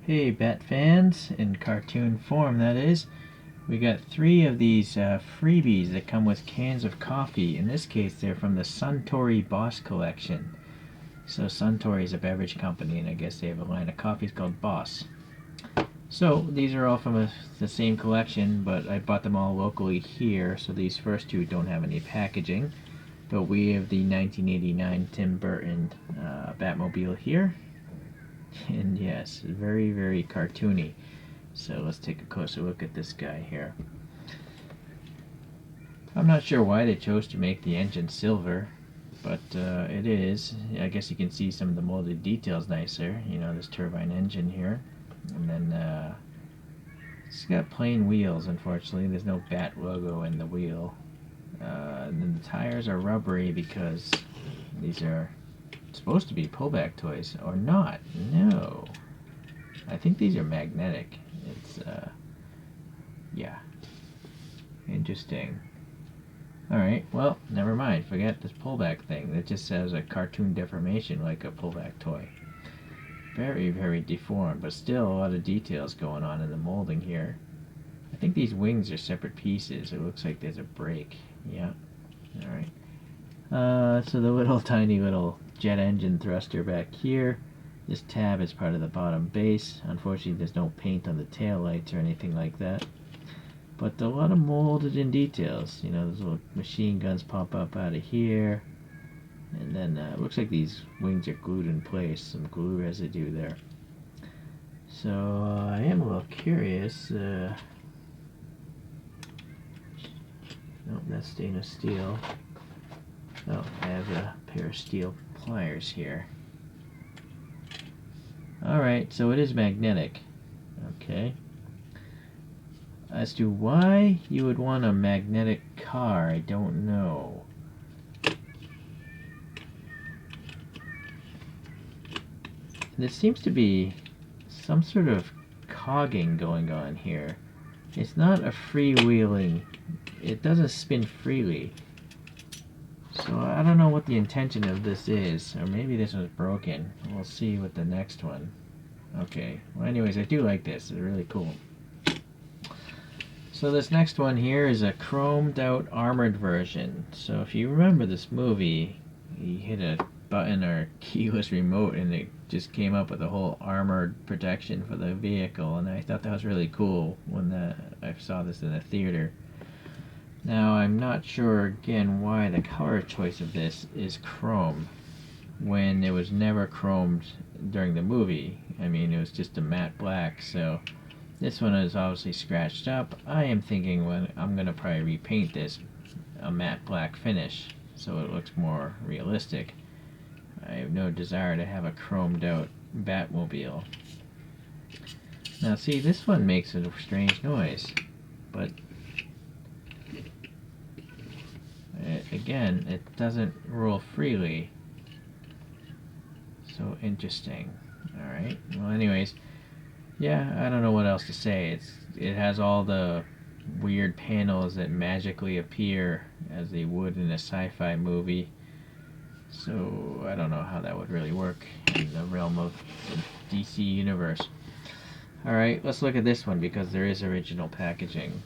Hey Bat fans, in cartoon form that is, we got 3 of these freebies that come with cans of coffee. In this case they're from the Suntory Boss collection. So Suntory is a beverage company and I guess they have a line of coffees called Boss. So these are all from the same collection, but I bought them all locally here, so these first 2 don't have any packaging. But we have the 1989 Tim Burton Batmobile here. And yes, very, very cartoony. So let's take a closer look at this guy here. I'm not sure why they chose to make the engine silver, but it is. I guess you can see some of the molded details nicer. You know, this turbine engine here. And then it's got plain wheels, unfortunately. There's no Bat logo in the wheel. And then the tires are rubbery because these are supposed to be pullback toys, or not. No, I think these are magnetic. It's yeah, interesting. Alright, well, never mind, forget this pullback thing. It just says a cartoon deformation like a pullback toy. Very, very deformed, but still a lot of details going on in the molding here. I think these wings are separate pieces. It looks like there's a break. Yeah. Alright, so the little tiny little jet engine thruster back here. This tab is part of the bottom base. Unfortunately there's no paint on the tail lights or anything like that. But a lot of molded in details. You know, those little machine guns pop up out of here. And then it looks like these wings are glued in place. Some glue residue there. So I am a little curious. Nope, that's stainless steel. Oh, I have a pair of steel pliers here. Alright, so it is magnetic. Okay. As to why you would want a magnetic car, I don't know. There seems to be some sort of cogging going on here. It's not a freewheeling. It doesn't spin freely. So I don't know what the intention of this is, or maybe this was broken. We'll see with the next one. Okay, well anyways, I do like this. It's really cool. So this next one here is a chromed out armored version. So if you remember this movie, you hit a button or keyless remote and it just came up with a whole armored protection for the vehicle, and I thought that was really cool when I saw this in the theater. Now, I'm not sure, again, why the color choice of this is chrome when it was never chromed during the movie. I mean, it was just a matte black, so this one is obviously scratched up. I am thinking I'm going to probably repaint this a matte black finish so it looks more realistic. I have no desire to have a chromed out Batmobile. Now, see, this one makes a strange noise, but again, it doesn't roll freely. So interesting. Alright, well anyways, yeah, I don't know what else to say. It has all the weird panels that magically appear as they would in a sci-fi movie. So I don't know how that would really work in the realm of the DC universe. Alright, let's look at this one because there is original packaging.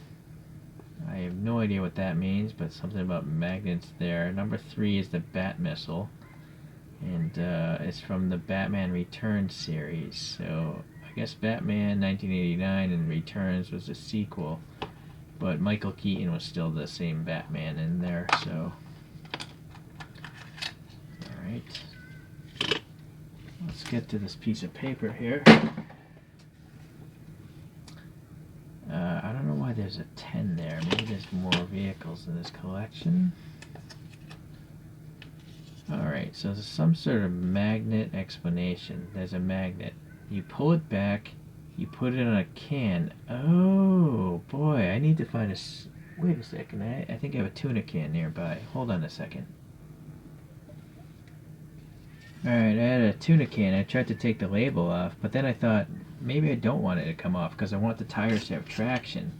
I have no idea what that means, but something about magnets there. Number 3 is the Bat Missile, and it's from the Batman Returns series. So I guess Batman 1989 and Returns was a sequel, but Michael Keaton was still the same Batman in there. So, alright, let's get to this piece of paper here. I don't know why there's a 10 there. Maybe there's more vehicles in this collection. Alright, so there's some sort of magnet explanation. There's a magnet. You pull it back, you put it on a can. Oh, boy, I need to find a... Wait a second, I think I have a tuna can nearby. Hold on a second. Alright, I had a tuna can. I tried to take the label off, but then I thought, maybe I don't want it to come off because I want the tires to have traction.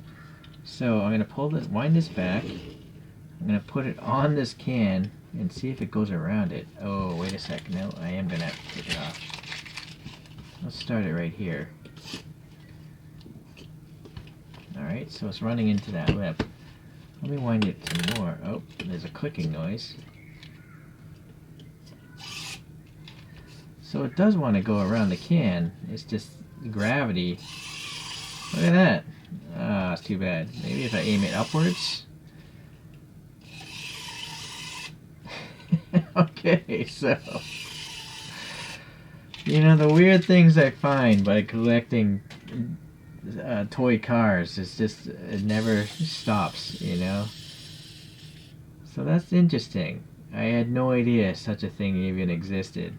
So I'm going to wind this back. I'm going to put it on this can and see if it goes around it. Oh, wait a second. No, I am going to have to take it off. Let's start it right here. Alright, so it's running into that lip. Let me wind it some more. Oh, there's a clicking noise. So it does want to go around the can. It's just gravity. Look at that. Ah, it's too bad. Maybe if I aim it upwards. Okay, so you know, the weird things I find by collecting toy cars, it's just, it never stops, you know. So that's interesting. I had no idea such a thing even existed.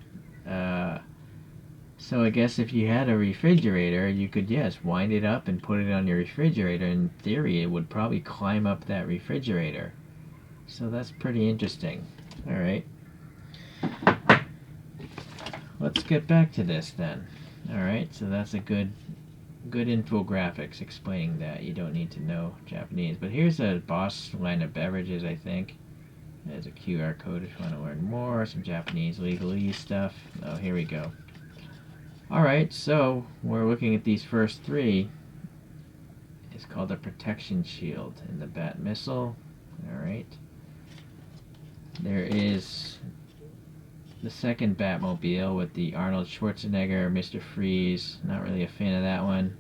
So I guess if you had a refrigerator, you could, yes, wind it up and put it on your refrigerator. In theory, it would probably climb up that refrigerator. So that's pretty interesting. Alright. Let's get back to this then. Alright, so that's a good infographics explaining that. You don't need to know Japanese. But here's a Boss line of beverages, I think. There's a QR code if you want to learn more. Some Japanese legalese stuff. Oh, here we go. Alright, so we're looking at these first three. It's called the protection shield and the Bat missile. Alright. There is the second Batmobile with the Arnold Schwarzenegger, Mr. Freeze. Not really a fan of that one.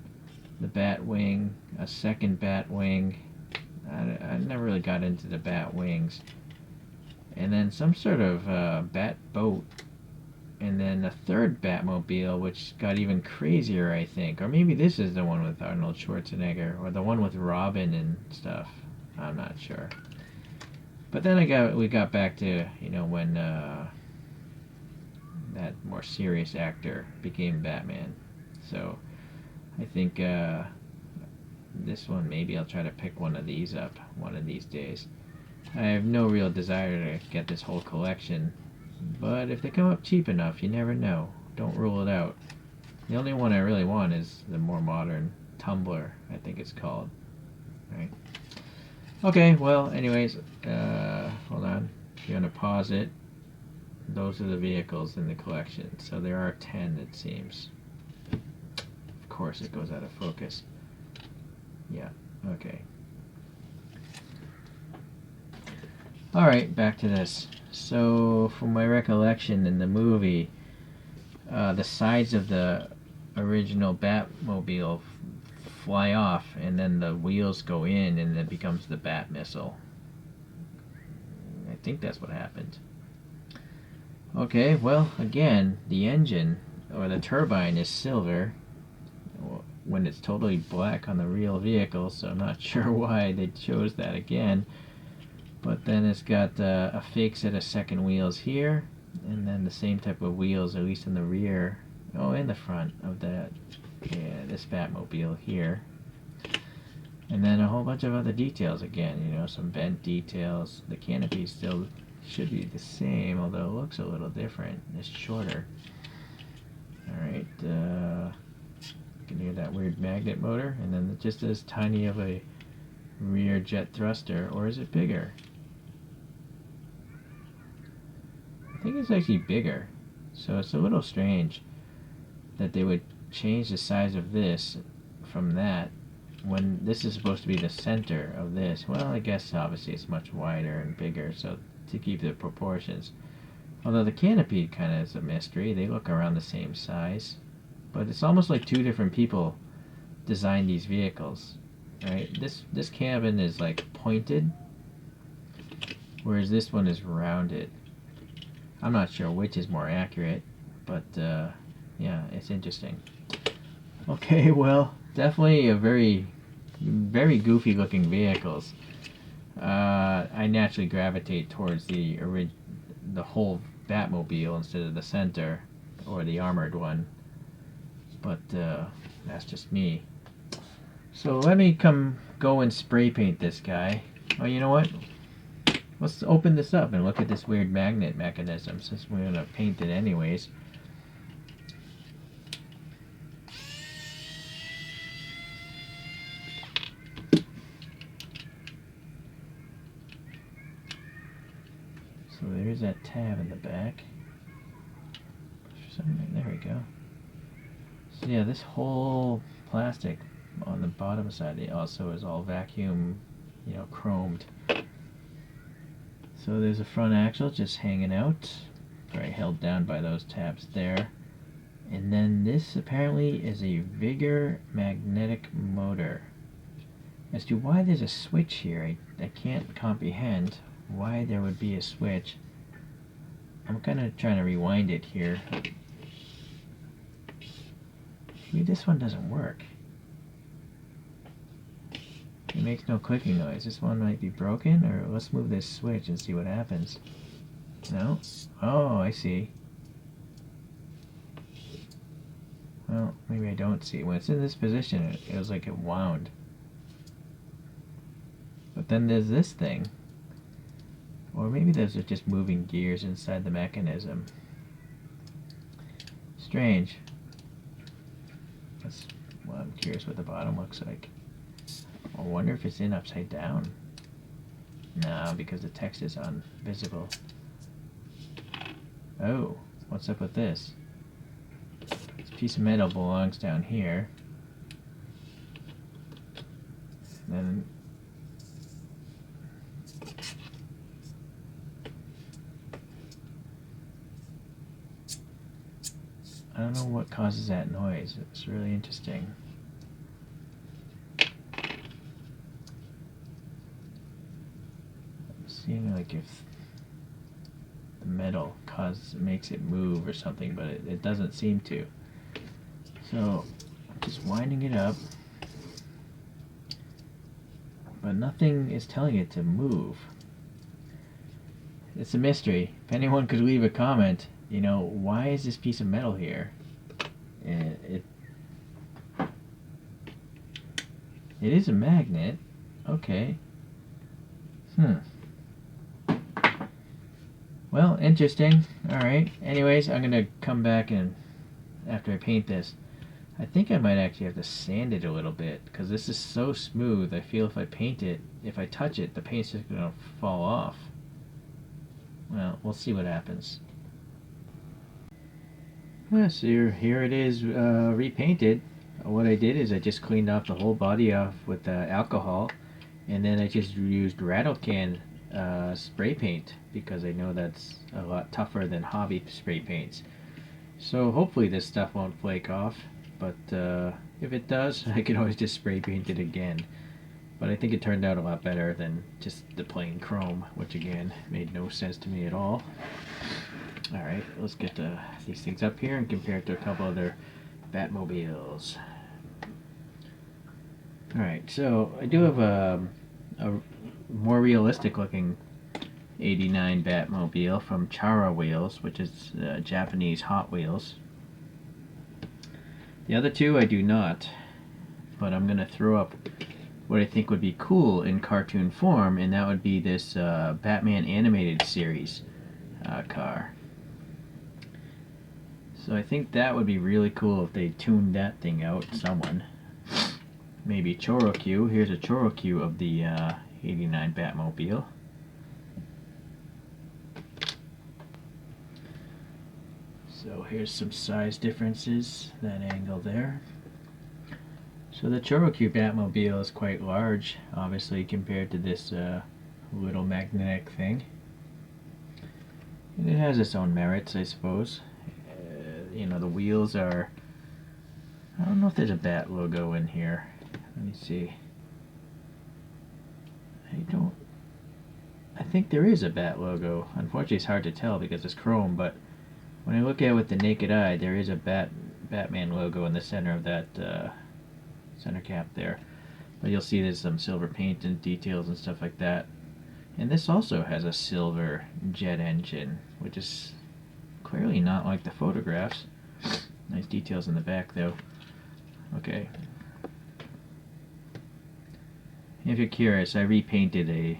The Batwing, a second Batwing. I never really got into the Batwings. And then some sort of Bat boat. And then a third Batmobile, which got even crazier, I think. Or maybe this is the one with Arnold Schwarzenegger, or the one with Robin and stuff. I'm not sure. But then we got back to, you know, when that more serious actor became Batman. So I think this one, maybe I'll try to pick one of these up one of these days. I have no real desire to get this whole collection, but if they come up cheap enough, you never know. Don't rule it out. The only one I really want is the more modern Tumbler, I think it's called. Right. Okay, well, anyways, hold on. If you want to pause it, those are the vehicles in the collection. So there are 10, it seems. Of course, it goes out of focus. Yeah, okay. Alright, back to this. So, from my recollection in the movie, the sides of the original Batmobile fly off, and then the wheels go in, and it becomes the Bat missile. I think that's what happened. Okay, well, again, the engine, or the turbine, is silver, when it's totally black on the real vehicle, so I'm not sure why they chose that again. But then it's got a fake set of second wheels here, and then the same type of wheels, at least in the rear, in the front of that, this Batmobile here. And then a whole bunch of other details again, you know, some bent details. The canopy still should be the same, although it looks a little different. It's shorter. Alright, you can hear that weird magnet motor, and then just as tiny of a rear jet thruster, or is it bigger? I think it's actually bigger, so it's a little strange that they would change the size of this from that when this is supposed to be the center of this. Well, I guess obviously it's much wider and bigger, so to keep the proportions. Although the canopy kind of is a mystery. They look around the same size, but it's almost like two different people designed these vehicles. Right? This cabin is like pointed, whereas this one is rounded. I'm not sure which is more accurate, but yeah, it's interesting. Okay, well, definitely a very, very goofy looking vehicles. I naturally gravitate towards the whole Batmobile instead of the center or the armored one, but that's just me. So let me go and spray paint this guy. Oh, you know what? Let's open this up and look at this weird magnet mechanism, since we're gonna paint it anyways. So there's that tab in the back. There we go. So yeah, this whole plastic on the bottom side it also is all vacuum, you know, chromed. So there's a front axle just hanging out, very held down by those tabs there. And then this apparently is a Vigor magnetic motor. As to why there's a switch here, I can't comprehend why there would be a switch. I'm kind of trying to rewind it here. Maybe this one doesn't work. It makes no clicking noise. This one might be broken, or let's move this switch and see what happens. No? Oh, I see. Well, maybe I don't see. When it's in this position, it feels like it wound. But then there's this thing. Or maybe those are just moving gears inside the mechanism. Strange. Well, I'm curious what the bottom looks like. I wonder if it's in upside down. No, because the text is invisible. Oh, what's up with this? This piece of metal belongs down here. Then I don't know what causes that noise. It's really interesting. I'm seeing like if the metal makes it move or something, but it doesn't seem to. So I'm just winding it up, but nothing is telling it to move. It's a mystery. If anyone could leave a comment, you know, why is this piece of metal here? It is a magnet. Okay. Well, interesting. Alright. Anyways, I'm gonna come back and after I paint this. I think I might actually have to sand it a little bit because this is so smooth. I feel if I paint it, if I touch it, the paint's just gonna fall off. Well, we'll see what happens. So here it is repainted. What I did is I just cleaned off the whole body off with alcohol, and then I just used rattle can spray paint because I know that's a lot tougher than hobby spray paints. So hopefully this stuff won't flake off, but if it does, I can always just spray paint it again. But I think it turned out a lot better than just the plain chrome, which again made no sense to me at all. Alright, let's get these things up here and compare it to a couple other Batmobiles. Alright, so I do have a more realistic looking 89 Batmobile from Choro Wheels, which is Japanese Hot Wheels. The other two I do not, but I'm going to throw up what I think would be cool in cartoon form, and that would be this Batman animated series car. So I think that would be really cool if they tuned that thing out, someone. Maybe choro-q. Here's a choro-q of the 89 Batmobile. So here's some size differences, that angle there. So the choro-q Batmobile is quite large, obviously, compared to this little magnetic thing. And it has its own merits, I suppose. You know, the wheels are... I don't know if there's a Bat logo in here. Let me see. I think there is a Bat logo. Unfortunately, it's hard to tell because it's chrome, but when I look at it with the naked eye, there is a Batman logo in the center of that center cap there. But you'll see there's some silver paint and details and stuff like that. And this also has a silver jet engine, which is clearly not like the photographs. Nice details in the back though. Okay. If you're curious, I repainted a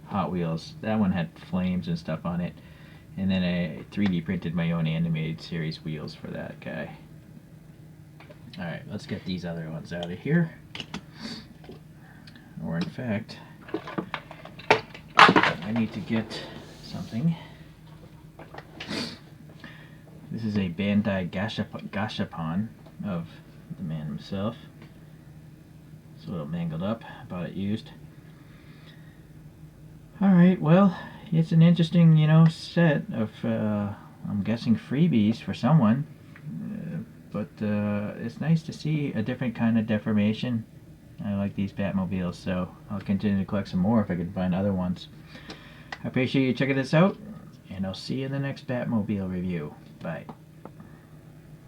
Hot Wheels. That one had flames and stuff on it. And then I 3D printed my own animated series wheels for that guy. Alright, let's get these other ones out of here. Or in fact, I need to get something. This is a Bandai Gashapon of the man himself. It's a little mangled up, bought it used. Alright, well, it's an interesting, set of, I'm guessing freebies for someone. But it's nice to see a different kind of deformation. I like these Batmobiles, so I'll continue to collect some more if I can find other ones. I appreciate you checking this out, and I'll see you in the next Batmobile review. Bye.